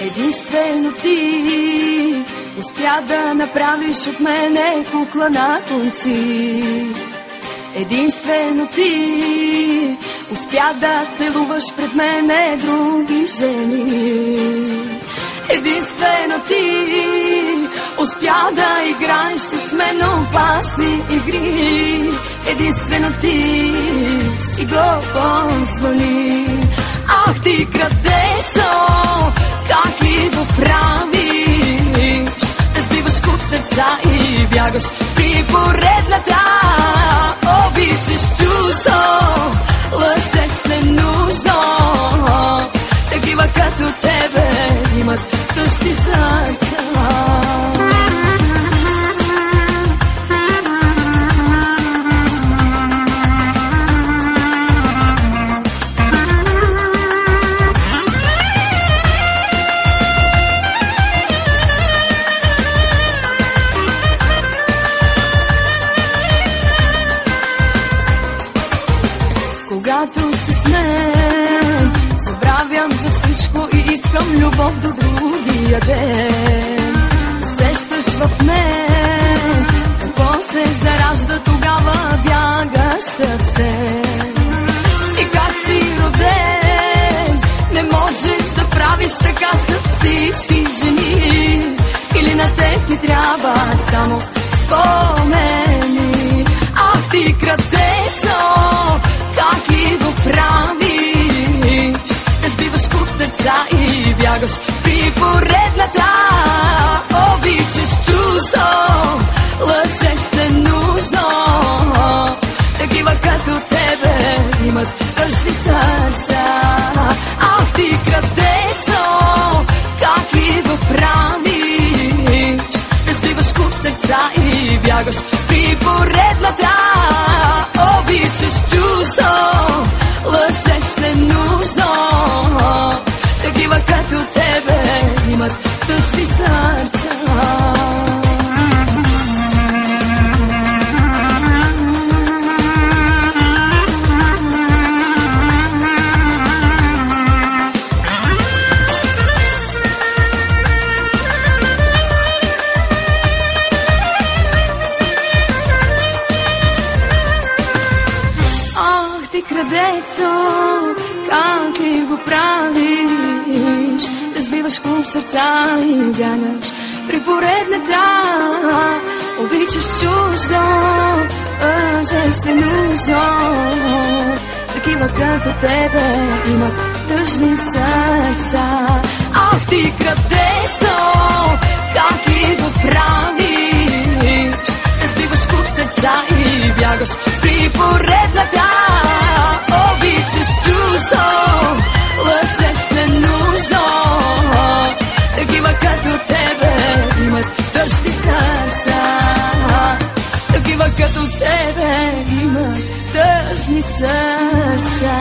Единствено ти успя да направиш от мене кукла на конци. Единствено ти успя да целуваш пред мене други жени. Единствено ти успя да играеш с мен опасни игри. Единствено ти си го позволи. Ах ти крадецо, как ли го правиш? Разбиваш куп сърца и бягаш при поредната. Обичаш чуждо, лъжеш ненужно. Такива като тебе имат тъжни сърца. Когато си с мен, забравям за всичко и искам любов до другия ден. Усещаш в мен какво се заражда, тогава бягаш съвсем. И как си роден, не можеш да правиш така с всички жени. Или на теб ти трябват само спомени. Ах ти крадецо, как ли го правиш? Разбиваш куп сърца и бягаш при поредната. Обичаш чуждо, лъжеш ненужно. Такива като тебе имат тъжни сърца. Ах ти крадецо, как ли го правиш? Разбиваш куп сърца и бягаш при поредната. Обичаш чуждо, лъжеш ненужно. Такива като тебе имат тъжни сърца. Крадецо, как ли го правиш? Разбиваш куп сърца и бягаш при поредната. Обичаш чуждо, лъжеш ненужно. Такива като тебе имат тъжни сърца. Ах ти крадецо, как ли го правиш? Разбиваш куп сърца и бягаш при поредната. Обичаш чуждо, лъжеш ненужно. Такива като тебе имат тъжни сърца. Такива като тебе имат тъжни сърца.